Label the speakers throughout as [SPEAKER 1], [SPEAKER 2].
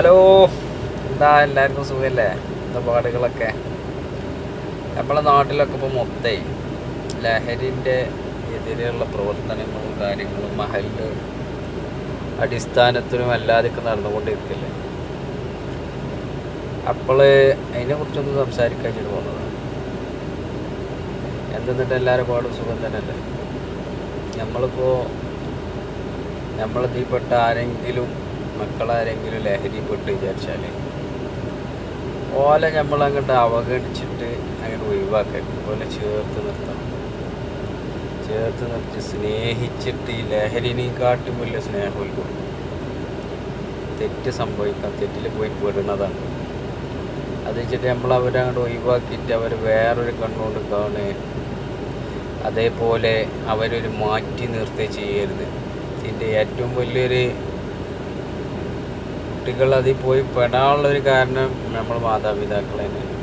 [SPEAKER 1] Hello, എന്താ എല്ലാവർക്കും സുഖമല്ലേ? എന്താ പാടുകളൊക്കെ? നമ്മളെ നാട്ടിലൊക്കെ ഇപ്പോൾ മൊത്തേ ലഹരിൻ്റെ എതിരെയുള്ള പ്രവർത്തനങ്ങളും കാര്യങ്ങളും മഹല്ല് അടിസ്ഥാനത്തിലും അല്ലാതെയൊക്കെ നടന്നുകൊണ്ടിരിക്കില്ലേ. അപ്പോൾ അതിനെക്കുറിച്ചൊന്ന് സംസാരിക്കാൻ ചെയ്ത് പോകുന്നതാണ്. എന്തെന്നിട്ട് എല്ലാവരും പാടും സുഖം തന്നെയല്ലേ? നമ്മളിപ്പോൾ നമ്മളതിൽപ്പെട്ട ആരെങ്കിലും മക്കളാരെങ്കിലും ലഹരിപ്പെട്ട് വിചാരിച്ചാൽ ഓലെ നമ്മളങ്ങോട്ട് അവഗണിച്ചിട്ട് അങ്ങനെ ഒഴിവാക്കരുത്. ഓലെ ചേർത്ത് നിർത്തി സ്നേഹിച്ചിട്ട് ഈ ലഹരിനെക്കാട്ടും വലിയ സ്നേഹം കൊടുക്കും. തെറ്റ് സംഭവിക്കാം, തെറ്റിൽ പോയി പെടുന്നതാണ്. അത് വെച്ചിട്ട് നമ്മൾ അവരങ്ങോട്ട് ഒഴിവാക്കിയിട്ട് അവർ വേറൊരു കണ്ണുകൊണ്ട് കാണുക, അതേപോലെ അവരൊരു മാറ്റി നിർത്തി ചെയ്യരുത്. ഇതിൻ്റെ ഏറ്റവും വലിയൊരു കുട്ടികൾ അതിൽ പോയി പെടാനുള്ളൊരു കാരണം നമ്മൾ മാതാപിതാക്കൾ തന്നെയാണ്.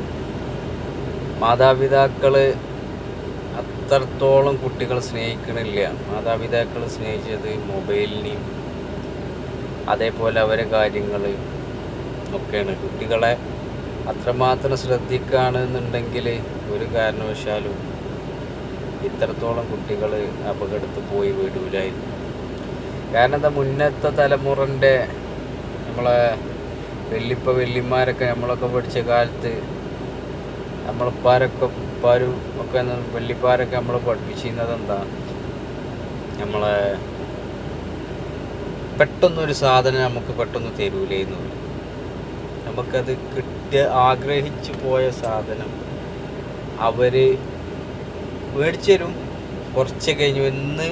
[SPEAKER 1] മാതാപിതാക്കൾ അത്രത്തോളം കുട്ടികൾ സ്നേഹിക്കണില്ല. മാതാപിതാക്കൾ സ്നേഹിച്ചത് മൊബൈലിനെയും അതേപോലെ അവരെ കാര്യങ്ങൾ ഒക്കെയാണ്. കുട്ടികളെ അത്രമാത്രം ശ്രദ്ധിക്കുകയാണെന്നുണ്ടെങ്കിൽ ഒരു കാരണവശാലും ഇത്രത്തോളം കുട്ടികൾ അപകടത്തിൽ പോയി വിടൂലായിരുന്നു. കാരണം എന്താ, മുന്നത്തെ തലമുറൻ്റെ നമ്മളെ വല്യമ്മമാരൊക്കെ നമ്മളൊക്കെ പഠിച്ച കാലത്ത് ഉപ്പാരും ഒക്കെ വല്യപ്പാരൊക്കെ നമ്മൾ പഠിപ്പിച്ചിരുന്നത് എന്താ, നമ്മളെ പെട്ടെന്നൊരു സാധനം നമുക്ക് പെട്ടെന്ന് തരൂലേന്ന്. നമുക്കത് ആഗ്രഹിച്ചു പോയ സാധനം അവർ മേടിച്ചു തരും. കുറച്ച് കഴിഞ്ഞു എന്ന്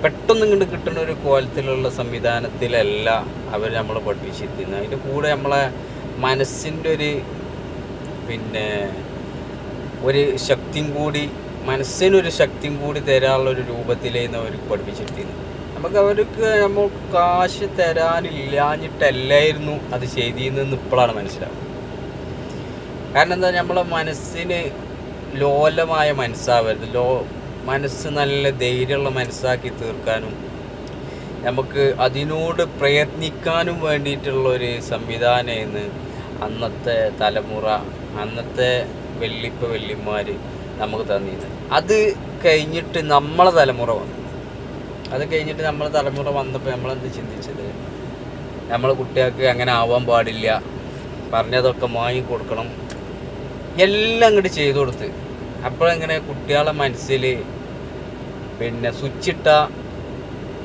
[SPEAKER 1] പെട്ടെന്ന് ഇങ്ങോട്ട് കിട്ടുന്ന ഒരു കോലത്തിലുള്ള സംവിധാനത്തിലല്ല അവർ നമ്മളെ പഠിപ്പിച്ചിരിക്കുന്നത്. അതിൻ്റെ കൂടെ നമ്മളെ മനസ്സിൻ്റെ ഒരു ശക്തിയും കൂടി, മനസ്സിനൊരു ശക്തിയും കൂടി തരാനുള്ളൊരു രൂപത്തിലേന്ന് അവർ പഠിപ്പിച്ചിരിക്കുന്നത്. അവർക്ക് നമ്മൾ കാശ് തരാനില്ലാഞ്ഞിട്ടല്ലായിരുന്നു അത് ചെയ്തിരുന്നതെന്ന് ഇപ്പോഴാണ് മനസ്സിലാവുന്നത്. കാരണം എന്താ, നമ്മളെ മനസ്സിന് ലോലമായ മനസ്സാവരുത്. മനസ്സ് നല്ല ധൈര്യമുള്ള മനസ്സാക്കി തീർക്കാനും നമുക്ക് അതിനോട് പ്രയത്നിക്കാനും വേണ്ടിയിട്ടുള്ളൊരു സംവിധാനമെന്ന് അന്നത്തെ തലമുറ, അന്നത്തെ വല്യമ്മമാർ നമുക്ക് തന്നിരുന്നത്. അത് കഴിഞ്ഞിട്ട് നമ്മളെ തലമുറ വന്നപ്പോൾ നമ്മളെന്ത് ചിന്തിച്ചത്, നമ്മളെ കുട്ടികൾക്ക് അങ്ങനെ ആവാൻ പാടില്ല, പറഞ്ഞതൊക്കെ വാങ്ങിക്കൊടുക്കണം, എല്ലാം അങ്ങോട്ട് ചെയ്തു കൊടുത്ത്. അപ്പോഴെങ്ങനെ കുട്ടികളെ മനസ്സിൽ സ്വിച്ചിട്ട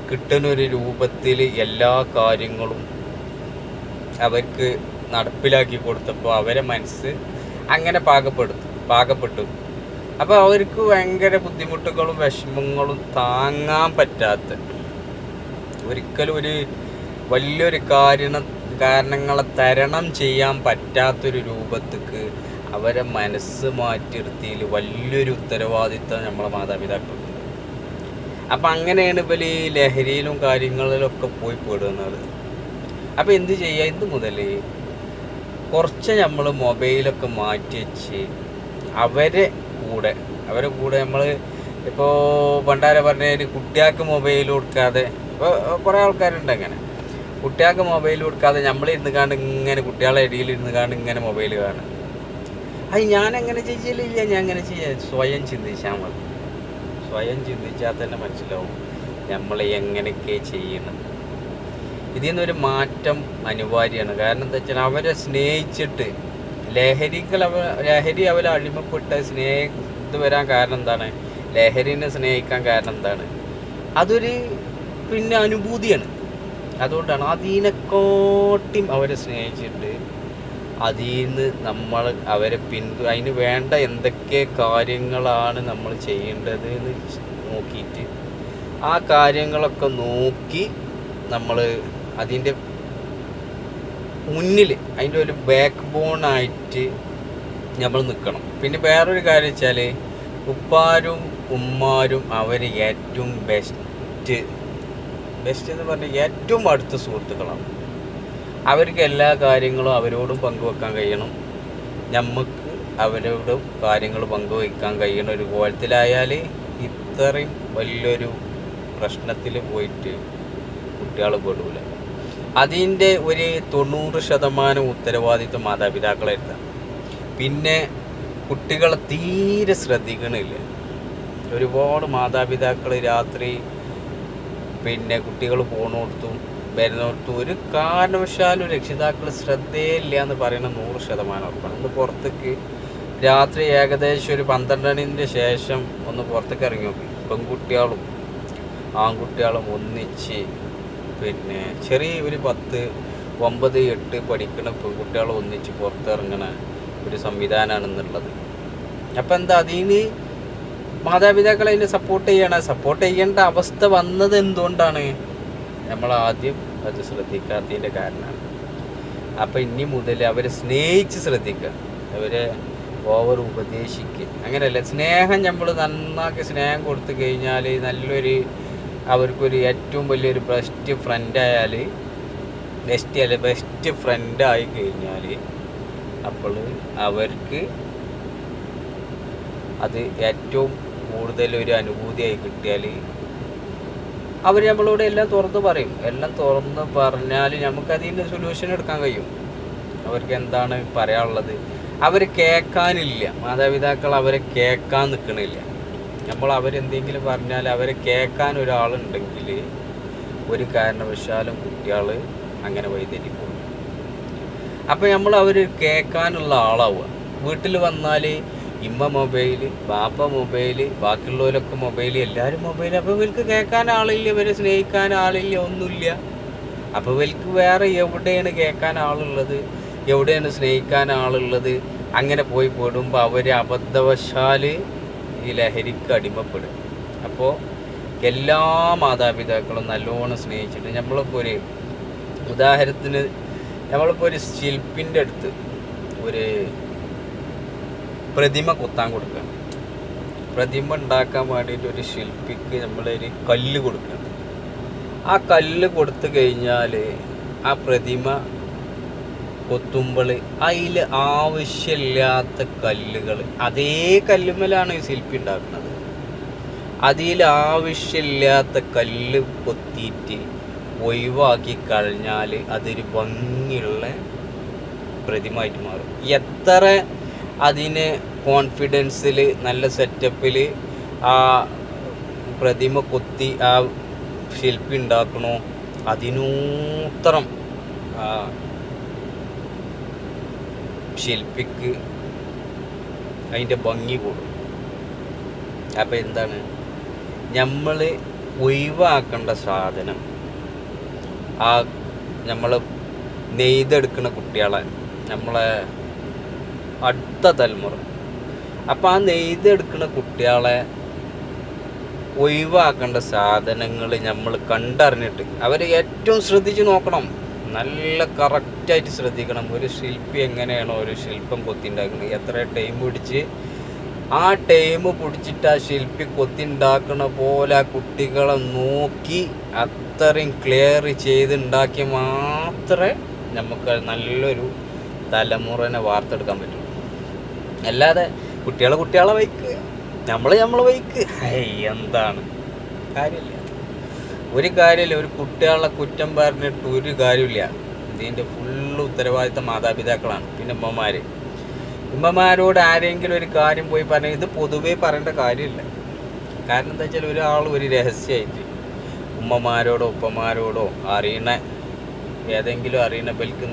[SPEAKER 1] കിട്ടുന്നൊരു രൂപത്തിൽ എല്ലാ കാര്യങ്ങളും അവർക്ക് നടപ്പിലാക്കി കൊടുത്തപ്പോൾ അവരെ മനസ്സ് അങ്ങനെ പാകപ്പെട്ടു. അപ്പോൾ അവർക്ക് ഭയങ്കര ബുദ്ധിമുട്ടുകളും വിഷമങ്ങളും താങ്ങാൻ പറ്റാത്ത, ഒരിക്കലും ഒരു വലിയൊരു കാരണങ്ങളെ തരണം ചെയ്യാൻ പറ്റാത്തൊരു രൂപത്തേക്ക് അവരെ മനസ്സ് മാറ്റിയെടുത്തിയിൽ വലിയൊരു ഉത്തരവാദിത്വം നമ്മളെ മാതാപിതാക്കൾക്കുണ്ട്. അപ്പം അങ്ങനെയാണ് ഇവർ ഈ ലഹരിയിലും കാര്യങ്ങളിലൊക്കെ പോയി പെടുന്നത്. അപ്പോൾ എന്ത് ചെയ്യുക, ഇന്ന് മുതൽ കുറച്ച് നമ്മൾ മൊബൈലൊക്കെ മാറ്റി വെച്ച് അവരെ കൂടെ നമ്മൾ ഇപ്പോൾ പണ്ടാരെ പറഞ്ഞ കുട്ടികൾക്ക് മൊബൈൽ കൊടുക്കാതെ, ഇപ്പോൾ കുറേ ആൾക്കാരുണ്ട് അങ്ങനെ, കുട്ടികൾക്ക് മൊബൈൽ കൊടുക്കാതെ നമ്മളിരുന്ന് കാണും ഇങ്ങനെ കുട്ടികളെ ഇടയിലിരുന്ന് കാണും ഇങ്ങനെ മൊബൈൽ കാണും. അത് ഞാനങ്ങനെ ചെയ്യലില്ല, ഞാൻ അങ്ങനെ സ്വയം ചിന്തിച്ചാൽ മതി. സ്വയം ചിന്തിച്ചാൽ തന്നെ മനസ്സിലാവും നമ്മൾ എങ്ങനെയൊക്കെ ചെയ്യണം. ഇതിൽ നിന്നൊരു മാറ്റം അനിവാര്യമാണ്. കാരണം എന്താ വെച്ചാൽ അവരെ സ്നേഹിച്ചിട്ട് ലഹരി അവരെ അടിമപ്പെട്ട് ഇത് വരാൻ കാരണം എന്താണ്, ലഹരിനെ സ്നേഹിക്കാൻ കാരണം എന്താണ്, അതൊരു അനുഭൂതിയാണ്. അതുകൊണ്ടാണ് അതിനെക്കാട്ടിയും അവരെ സ്നേഹിച്ചിട്ട് അതിൽ നിന്ന് നമ്മൾ അവരെ അതിന് വേണ്ട എന്തൊക്കെ കാര്യങ്ങളാണ് നമ്മൾ ചെയ്യേണ്ടത് എന്ന് നോക്കിയിട്ട് ആ കാര്യങ്ങളൊക്കെ നോക്കി നമ്മൾ അതിൻ്റെ മുന്നിൽ, അതിൻ്റെ ഒരു ബാക്ക് ബോണായിട്ട് നമ്മൾ നിൽക്കണം. പിന്നെ വേറൊരു കാര്യം വെച്ചാൽ ഉപ്പാരും ഉമ്മാരും അവർ ഏറ്റവും ബെസ്റ്റ് എന്ന് പറഞ്ഞാൽ ഏറ്റവും അടുത്ത സുഹൃത്തുക്കളാണ്. അവർക്ക് എല്ലാ കാര്യങ്ങളും അവരോടും പങ്കുവെക്കാൻ കഴിയണം, നമുക്ക് അവരോട് കാര്യങ്ങൾ പങ്കുവയ്ക്കാൻ കഴിയണ ഒരു കോലത്തിലായാൽ ഇത്രയും വലിയൊരു പ്രശ്നത്തിൽ പോയിട്ട് കുട്ടികൾ പെടൂല. അതിൻ്റെ ഒരു 90% ഉത്തരവാദിത്വം മാതാപിതാക്കളെടുത്താണ്. പിന്നെ കുട്ടികളെ തീരെ ശ്രദ്ധിക്കണില്ല. ഒരുപാട് മാതാപിതാക്കൾ രാത്രി പിന്നെ കുട്ടികൾ പോണോടത്തും വരുന്നിടത്തും ഒരു കാരണവശാലും രക്ഷിതാക്കൾ ശ്രദ്ധയില്ല എന്ന് പറയുന്നത് 100% ഉറപ്പാണ്. ഒന്ന് പുറത്തേക്ക് രാത്രി ഏകദേശം ഒരു 12 ശേഷം ഒന്ന് പുറത്തേക്ക് ഇറങ്ങി നോക്കി, പെൺകുട്ടികളും ആൺകുട്ടികളും ഒന്നിച്ച് പിന്നെ ചെറിയ ഒരു 10, 9, 8 പഠിക്കുന്ന പെൺകുട്ടികളും ഒന്നിച്ച് പുറത്തിറങ്ങണ ഒരു സംവിധാനമാണെന്നുള്ളത്. അപ്പം എന്താ അതിന് മാതാപിതാക്കൾ അതിനെ സപ്പോർട്ട് ചെയ്യേണ്ട അവസ്ഥ വന്നത് എന്തുകൊണ്ടാണ്? നമ്മൾ ആദ്യം അത് ശ്രദ്ധിക്കാത്തതിൻ്റെ കാരണമാണ്. അപ്പം ഇനി മുതൽ അവരെ സ്നേഹിച്ച് ശ്രദ്ധിക്കുക, അവരെ ഓവർ ഉപദേശിക്കുക. അങ്ങനെയല്ല, സ്നേഹം നമ്മൾ നന്നാക്കി സ്നേഹം കൊടുത്തു കഴിഞ്ഞാൽ അവർക്കൊരു ഏറ്റവും വലിയൊരു ബെസ്റ്റ് ഫ്രണ്ടായി കഴിഞ്ഞാൽ അപ്പോൾ അവർക്ക് അത് ഏറ്റവും കൂടുതൽ ഒരു അനുഭൂതിയായി കിട്ടിയാൽ അവർ നമ്മളോട് എല്ലാം തുറന്ന് പറയും. എല്ലാം തുറന്ന് പറഞ്ഞാൽ നമുക്കതിൻ്റെ സൊല്യൂഷൻ എടുക്കാൻ കഴിയും. അവർക്ക് എന്താണ് പറയാനുള്ളത് അവർ കേൾക്കാനില്ല. മാതാപിതാക്കൾ അവരെ കേൾക്കാൻ നിൽക്കണില്ല. നമ്മൾ അവരെന്തെങ്കിലും പറഞ്ഞാൽ അവരെ കേൾക്കാൻ ഒരാളുണ്ടെങ്കിൽ ഒരു കാരണവശാലും കുട്ടികൾ അങ്ങനെ വഴിതെറ്റിപ്പോകും. അപ്പോൾ നമ്മൾ അവർ കേൾക്കാനുള്ള ആളാവുക. വീട്ടിൽ വന്നാൽ ഇമ്മ മൊബൈൽ, ബാപ്പ മൊബൈൽ, ബാക്കിയുള്ളവരൊക്കെ മൊബൈൽ, എല്ലാവരും മൊബൈൽ. അപ്പോൾ ഇവർക്ക് കേൾക്കാൻ ആളില്ല, ഇവരെ സ്നേഹിക്കാൻ ആളില്ല, ഒന്നുമില്ല. അപ്പോൾ ഇവർക്ക് വേറെ എവിടെയാണ് കേൾക്കാൻ ആളുള്ളത്, എവിടെയാണ് സ്നേഹിക്കാൻ ആളുള്ളത്? അങ്ങനെ പോയി പെടുമ്പോൾ അവർ അബദ്ധവശാൽ ഈ ലഹരിക്ക് അടിമപ്പെടും. അപ്പോൾ എല്ലാ മാതാപിതാക്കളും നല്ലോണം സ്നേഹിച്ചിട്ട് നമ്മളിപ്പോൾ ഒരു ഉദാഹരണത്തിന് ഒരു ശില്പിൻ്റെ അടുത്ത് ഒരു പ്രതിമ കൊത്താൻ കൊടുക്കുക. പ്രതിമ ഉണ്ടാക്കാൻ വേണ്ടിയിട്ട് ഒരു ശില്പിക്ക് നമ്മളൊരു കല്ല് കൊടുക്കുക. ആ കല്ല് കൊടുത്തു കഴിഞ്ഞാൽ ആ പ്രതിമ കൊത്തുമ്പോൾ അതിൽ ആവശ്യമില്ലാത്ത കല്ലുകൾ, അതേ കല്ലുമ്മലാണ് ഈ ശില്പി ഉണ്ടാക്കുന്നത്, അതിൽ ആവശ്യമില്ലാത്ത കല്ല് കൊത്തിയിട്ട് ഒഴിവാക്കി കഴിഞ്ഞാൽ അതൊരു ഭംഗിയുള്ള പ്രതിമയായിട്ട് മാറും. എത്ര അതിന് കോൺഫിഡൻസിൽ നല്ല സെറ്റപ്പിൽ ആ പ്രതിമ കൊത്തി ആ ശില്പി ഉണ്ടാക്കണോ അതിനൂത്രം ശില്പിക്ക് അതിൻ്റെ ഭംഗി കൂടും. അപ്പം എന്താണ് നമ്മൾ ഒഴിവാക്കേണ്ട സാധനം? ആ നമ്മൾ നെയ്തെടുക്കുന്ന കുട്ടികളെ, നമ്മളെ അടുത്ത തലമുറ. അപ്പം ആ നെയ്തെടുക്കുന്ന കുട്ടികളെ ഒഴിവാക്കേണ്ട സാധനങ്ങൾ നമ്മൾ കണ്ടറിഞ്ഞിട്ട് അവർ ഏറ്റവും ശ്രദ്ധിച്ച് നോക്കണം. നല്ല കറക്റ്റായിട്ട് ശ്രദ്ധിക്കണം. ഒരു ശില്പി എങ്ങനെയാണോ ഒരു ശില്പം കൊത്തിണ്ടാക്കുന്നത്, എത്ര ടൈം പിടിച്ച് ആ ടൈം പിടിച്ചിട്ട് ആ ശില്പി കൊത്തിണ്ടാക്കണ പോലെ ആ കുട്ടികളെ നോക്കി അത്രയും ക്ലിയർ ചെയ്തുണ്ടാക്കി മാത്രമേ നമുക്ക് നല്ലൊരു തലമുറനെ വാർത്തെടുക്കാൻ പറ്റുള്ളൂ. അല്ലാതെ കുട്ടികളെ വൈക്ക്, നമ്മൾ വൈക്ക്, എന്താണ് കാര്യമില്ല. ഒരു കാര്യമില്ല. ഒരു കുട്ടികളെ കുറ്റം പറഞ്ഞിട്ട് ഒരു കാര്യമില്ല. ഇതിൻ്റെ ഫുള്ള് ഉത്തരവാദിത്തം മാതാപിതാക്കളാണ്. പിന്നെ ഉമ്മമാരോട് ആരെങ്കിലും ഒരു കാര്യം പോയി പറഞ്ഞാൽ ഇത് പൊതുവേ പറയേണ്ട കാര്യമില്ല. കാരണം എന്താ വെച്ചാൽ ഒരാൾ ഒരു രഹസ്യമായിട്ട് ഉമ്മമാരോടോ ഉപ്പമാരോടോ ഏതെങ്കിലും അറിയണ ബൽക്ക്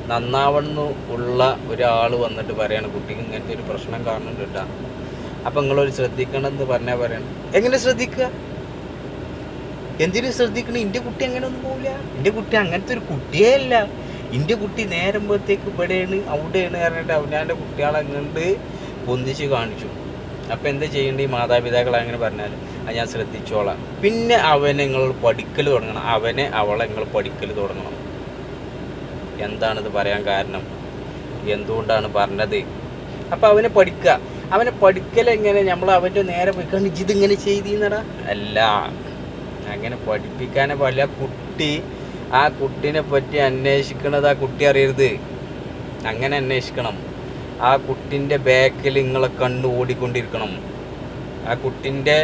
[SPEAKER 1] നന്നാവണമെന്ന് ഉള്ള ഒരാൾ വന്നിട്ട് പറയാണ് കുട്ടിക്ക് ഇങ്ങനത്തെ ഒരു പ്രശ്നം കാണുന്നുണ്ട് കേട്ടോ, അപ്പം നിങ്ങളൊരു ശ്രദ്ധിക്കണം എന്ന് പറഞ്ഞാൽ പറയണം. എങ്ങനെ ശ്രദ്ധിക്കുക? എന്തിനും ശ്രദ്ധിക്കണം? എൻ്റെ കുട്ടി അങ്ങനെ ഒന്നും പോവില്ല. എൻ്റെ കുട്ടി അങ്ങനത്തെ ഒരു കുട്ടിയേ അല്ല. എൻ്റെ കുട്ടി നേരുമ്പോഴത്തേക്ക് ഇവിടെയാണ് അവിടെയാണ് പറഞ്ഞിട്ട് അവനാൻ്റെ കുട്ടികളെ അങ്ങോട്ട് പൊന്തിച്ച് കാണിച്ചു. അപ്പം എന്താ ചെയ്യേണ്ടത്? ഈ മാതാപിതാക്കൾ അങ്ങനെ പറഞ്ഞാൽ ഞാൻ ശ്രദ്ധിച്ചോളാം. പിന്നെ അവനെ നിങ്ങൾ പഠിക്കൽ തുടങ്ങണം. അവളെ നിങ്ങൾ പഠിക്കൽ തുടങ്ങണം. എന്താണിത് പറയാൻ കാരണം? എന്തുകൊണ്ടാണ് പറഞ്ഞത്? അപ്പം അവനെ പഠിക്കൽ എങ്ങനെ? നമ്മൾ അവൻ്റെ നേരെ പോയിക്കാണ് ഇതിങ്ങനെ ചെയ്തിന്നടാ അല്ല, അങ്ങനെ പഠിപ്പിക്കാനേ പാടില്ല. ആ കുട്ടീനെ പറ്റി അന്വേഷിക്കണത് ആ കുട്ടി അറിയരുത്. അങ്ങനെ അന്വേഷിക്കണം. ആ കുട്ടിൻ്റെ ബാക്കിൽ നിങ്ങളെ കണ്ണ് ഓടിക്കൊണ്ടിരിക്കണം. ആ കുട്ടിൻ്റെ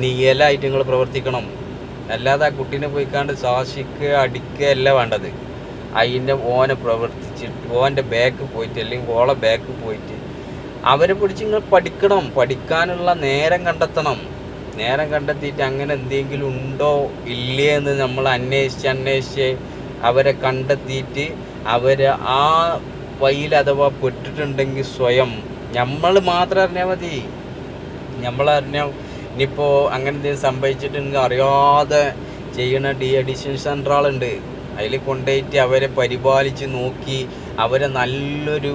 [SPEAKER 1] നിഴലായിട്ട് നിങ്ങൾ പ്രവർത്തിക്കണം. അല്ലാതെ ആ കുട്ടീനെ പോയിക്കാണ്ട് ശാസിക്കുക അടിക്കുക അല്ല വേണ്ടത്. അതിൻ്റെ ഓനെ പ്രവർത്തിച്ചിട്ട് ഓൻ്റെ ബാക്ക് പോയിട്ട് അല്ലെങ്കിൽ ഓളെ ബാക്ക് പോയിട്ട് അവരെ പിടിച്ച് നിങ്ങൾ പഠിക്കണം, പഠിക്കാനുള്ള നേരം കണ്ടെത്തണം. നേരം കണ്ടെത്തിയിട്ട് അങ്ങനെ എന്തെങ്കിലും ഉണ്ടോ ഇല്ലേ എന്ന് നമ്മൾ അന്വേഷിച്ച് അവരെ കണ്ടെത്തിയിട്ട് അവരെ ആ വഴിയിൽ അഥവാ പെട്ടിട്ടുണ്ടെങ്കിൽ സ്വയം നമ്മൾ മാത്രം അറിഞ്ഞാൽ മതി. നമ്മളറിഞ്ഞാൽ ഇനിയിപ്പോൾ അങ്ങനെ എന്തെങ്കിലും സംഭവിച്ചിട്ടുണ്ടെങ്കിൽ അറിയാതെ ചെയ്യണ അഡിക്ഷൻ സെൻ്ററുകളുണ്ട്. അതിൽ കൊണ്ടുപോയിട്ട് അവരെ പരിപാലിച്ച് നോക്കി അവരെ നല്ലൊരു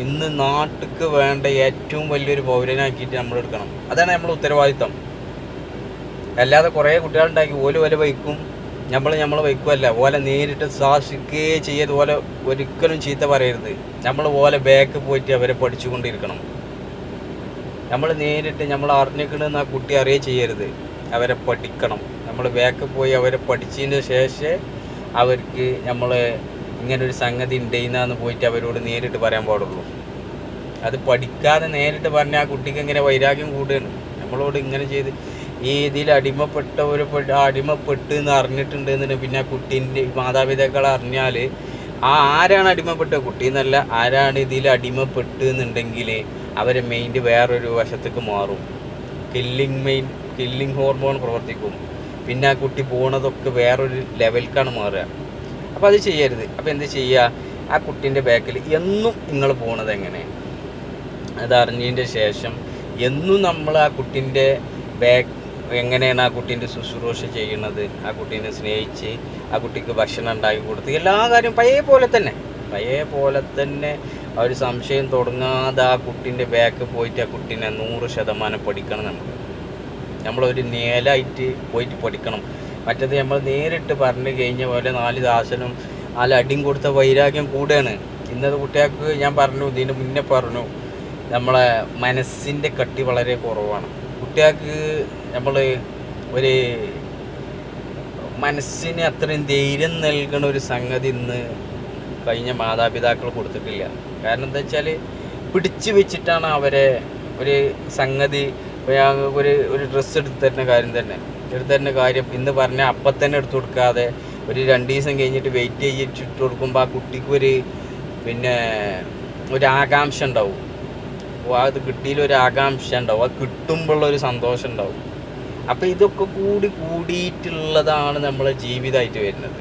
[SPEAKER 1] ഇന്ന് നാട്ടിക്ക് വേണ്ട ഏറ്റവും വലിയൊരു പൗരനാക്കിയിട്ട് നമ്മൾ എടുക്കണം. അതാണ് നമ്മളെ ഉത്തരവാദിത്തം. അല്ലാതെ കുറേ കുട്ടികളുണ്ടാക്കി ഓല വയ്ക്കും, നമ്മളെ വയ്ക്കുമല്ല. ഓല നേരിട്ട് സാക്ഷിക്കുകയേ ചെയ്യരുത്, ഓല ഒരിക്കലും ചീത്ത പറയരുത്. നമ്മൾ ഓല ബാക്ക് പോയിട്ട് അവരെ പഠിച്ചുകൊണ്ടിരിക്കണം. നമ്മൾ നേരിട്ട് നമ്മൾ അറിഞ്ഞിക്കണമെന്ന് ആ കുട്ടി അറിയുകയും ചെയ്യരുത്, അവരെ പഠിക്കണം. നമ്മൾ ബാക്ക് പോയി അവരെ പഠിച്ചതിന് ശേഷം അവർക്ക് നമ്മൾ ഇങ്ങനൊരു സംഗതി ഉണ്ടെന്നാന്ന് പോയിട്ട് അവരോട് നേരിട്ട് പറയാൻ പാടുള്ളൂ. അത് പഠിക്കാതെ നേരിട്ട് പറഞ്ഞാൽ ആ കുട്ടിക്ക് ഇങ്ങനെ വൈരാഗ്യം കൂടുകയാണ്. നമ്മളോട് ഇങ്ങനെ ചെയ്ത് ഈ ഇതിൽ അടിമപ്പെട്ട് എന്ന് അറിഞ്ഞിട്ടുണ്ട് എന്നിട്ട് പിന്നെ ആ കുട്ടീൻ്റെ മാതാപിതാക്കളെ അറിഞ്ഞാൽ ആരാണ് അടിമപ്പെട്ട കുട്ടി എന്നല്ല, ആരാണ് ഇതിൽ അടിമപ്പെട്ട് എന്നുണ്ടെങ്കിൽ അവരെ മൈൻഡ് വേറൊരു വശത്തേക്ക് മാറും. കില്ലിങ് ഹോർമോൺ പ്രവർത്തിക്കും. പിന്നെ ആ കുട്ടി പോണതൊക്കെ വേറൊരു ലെവൽക്കാണ് മാറുക. അപ്പോൾ അത് ചെയ്യരുത്. അപ്പോൾ എന്ത് ചെയ്യുക, ആ കുട്ടീൻ്റെ ബാക്കിൽ എന്നും നിങ്ങൾ പോണത് എങ്ങനെയാണ് അതറിഞ്ഞതിൻ്റെ ശേഷം എന്നും നമ്മൾ ആ കുട്ടീൻ്റെ ബാക്ക് എങ്ങനെയാണ് ആ കുട്ടീൻ്റെ ശുശ്രൂഷ ചെയ്യുന്നത്, ആ കുട്ടീനെ സ്നേഹിച്ച് ആ കുട്ടിക്ക് ഭക്ഷണം ഉണ്ടാക്കി കൊടുത്ത് എല്ലാ കാര്യം പഴയ പോലെ തന്നെ ആ ഒരു സംശയം തുടങ്ങാതെ ആ കുട്ടീൻ്റെ ബാക്ക് പോയിട്ട് ആ കുട്ടീനെ 100% പഠിക്കണം. നമ്മളൊരു നേലായിട്ട് പോയിട്ട് പഠിക്കണം. മറ്റത് നമ്മൾ നേരിട്ട് പറഞ്ഞു കഴിഞ്ഞ പോലെ 4 ദാസനും 4 അടിയും കൊടുത്ത വൈരാഗ്യം കൂടുകയാണ്. ഇന്നത്തെ കുട്ടികൾക്ക് ഞാൻ പറഞ്ഞു, ഇതിന് മുന്നേ പറഞ്ഞു, നമ്മളെ മനസ്സിൻ്റെ കട്ടി വളരെ കുറവാണ്. കുട്ടികൾക്ക് നമ്മൾ ഒരു മനസ്സിന് അത്രയും ധൈര്യം നൽകണ ഒരു സംഗതി ഇന്ന് കഴിഞ്ഞ മാതാപിതാക്കൾ കൊടുത്തിട്ടില്ല. കാരണം എന്താ വെച്ചാൽ പിടിച്ചു വെച്ചിട്ടാണ് അവരെ ഒരു സംഗതി, ഒരു ഡ്രസ്സ് എടുത്ത് തരുന്ന കാര്യം ഇന്ന് പറഞ്ഞാൽ അപ്പം തന്നെ എടുത്തു കൊടുക്കാതെ ഒരു 2 ദിവസം കഴിഞ്ഞിട്ട് വെയിറ്റ് ചെയ്തിട്ട് കൊടുക്കുമ്പോൾ ആ കുട്ടിക്ക് ഒരു ആകാംക്ഷ ഉണ്ടാവും. അത് കിട്ടിയിലൊരു ആകാംക്ഷ ഉണ്ടാവും, അത് കിട്ടുമ്പോഴുള്ളൊരു സന്തോഷം ഉണ്ടാവും. അപ്പോൾ ഇതൊക്കെ കൂടിയിട്ടുള്ളതാണ് നമ്മളെ ജീവിതമായിട്ട് വരുന്നത്.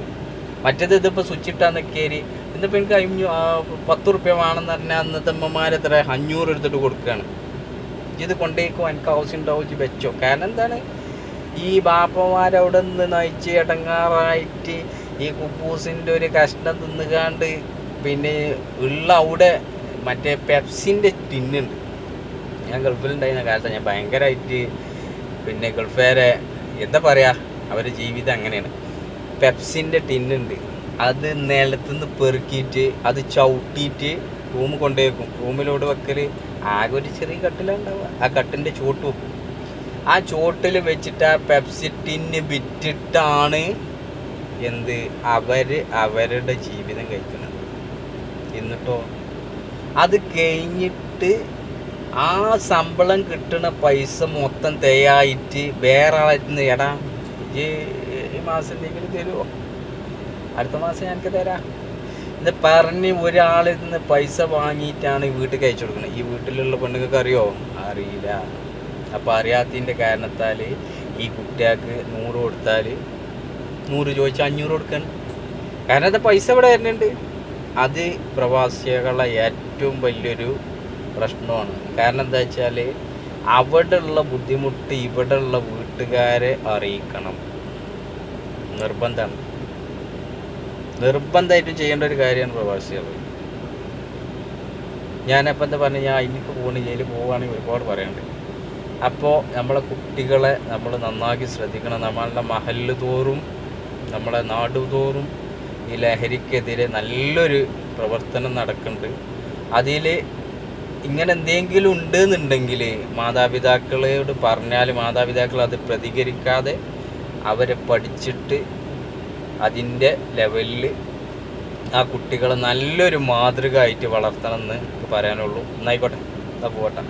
[SPEAKER 1] മറ്റേത് ഇതിപ്പോൾ സ്വിച്ച് ഇട്ടാൽ നിൽക്കേരി ഇന്നിപ്പോൾ എനിക്ക് 10 റുപ്യ വേണമെന്ന് പറഞ്ഞാൽ അന്നത്തെ അമ്മമാരെത്ര 500 എടുത്തിട്ട് കൊടുക്കുകയാണ്. ഇത് കൊണ്ടേക്കോ, എനിക്ക് ആവശ്യം ഉണ്ടാവും, വെച്ചോ. കാരണം എന്താണ്, ഈ ബാപ്പമാരവിടെ നിന്ന് നയിച്ച് ഇടങ്ങാറായിട്ട് ഈ കുപ്പൂസിൻ്റെ ഒരു കഷ്ണം തിന്നുകാണ്ട് അവിടെ മറ്റേ പെപ്സിൻ്റെ ടിന്നുണ്ട്. ഞാൻ ഗൾഫിലുണ്ടായിരുന്ന കാലത്ത് ഞാൻ ഭയങ്കരമായിട്ട് ഗൾഫുകാരെ എന്താ പറയുക, അവരുടെ ജീവിതം അങ്ങനെയാണ്. പെപ്സിൻ്റെ ടിന്നുണ്ട്, അത് നിലത്തുനിന്ന് പെറുക്കിയിട്ട് അത് ചവിട്ടിയിട്ട് റൂം കൊണ്ടുവയ്ക്കും. റൂമിലോട് വെക്കൽ ആകെ ഒരു ചെറിയ കട്ടിലുണ്ടാവുക, ആ കട്ടിൻ്റെ ചോട്ട് വെക്കും. ആ ചോട്ടിൽ വെച്ചിട്ട് ആ പെപ്സി ടിന്ന് വിറ്റിട്ടാണ് അവരുടെ ജീവിതം കഴിക്കുന്നത്. എന്നിട്ടോ അത് കഴിഞ്ഞിട്ട് ആ ശമ്പളം കിട്ടുന്ന പൈസ മൊത്തം തയ്യായിട്ട് വേറെ ആളായിരുന്നു, എടാ ഈ മാസം എന്തെങ്കിലും തരുമോ, അടുത്ത മാസം ഞങ്ങൾക്ക് തരാം എന്ന് പറഞ്ഞ് ഒരാളിൽ നിന്ന് പൈസ വാങ്ങിയിട്ടാണ് വീട്ടിൽ അയച്ചു കൊടുക്കുന്നത്. ഈ വീട്ടിലുള്ള പെണ്ണുങ്ങൾക്ക് അറിയോ? അറിയില്ല. അപ്പോൾ അറിയാത്തതിൻ്റെ കാരണത്താൽ ഈ കുട്ടികൾക്ക് 100 കൊടുത്താൽ 100 ചോദിച്ചാൽ 500 കൊടുക്കണം. കാരണം അത് പൈസ ഇവിടെ വരുന്നുണ്ട്. അത് പ്രവാസികളെ ഏറ്റവും വലിയൊരു പ്രശ്നമാണ്. കാരണം എന്താ വെച്ചാൽ അവിടെ ഉള്ള ബുദ്ധിമുട്ട് ഇവിടെ ഉള്ള വീട്ടുകാരെ അറിയിക്കണം, നിർബന്ധമായിട്ടും ചെയ്യേണ്ട ഒരു കാര്യമാണ് പ്രവാസികൾ. ഞാനപ്പോൾ എന്താ പറഞ്ഞു, ഞാൻ എനിക്ക് പോകണം, ജയിലിൽ പോവുകയാണെങ്കിൽ ഒരുപാട് പറയാനുണ്ട്. അപ്പോൾ നമ്മളെ കുട്ടികളെ നമ്മൾ നന്നാക്കി ശ്രദ്ധിക്കണം. നമ്മളുടെ മഹല്ല് തോറും നമ്മളെ നാടുതോറും ഈ ലഹരിക്കെതിരെ നല്ലൊരു പ്രവർത്തനം നടക്കുന്നുണ്ട്. അതിൽ ഇങ്ങനെ എന്തെങ്കിലും ഉണ്ടെന്നുണ്ടെങ്കിൽ മാതാപിതാക്കളോട് പറഞ്ഞാൽ മാതാപിതാക്കൾ അത് പ്രതികരിക്കാതെ അവരെ പഠിച്ചിട്ട് അതിൻ്റെ ലെവലിൽ ആ കുട്ടികളെ നല്ലൊരു മാതൃക ആയിട്ട് വളർത്തണം എന്ന് പറയാനുള്ളൂ. എന്നായിക്കോട്ടെ, പോകട്ടെ.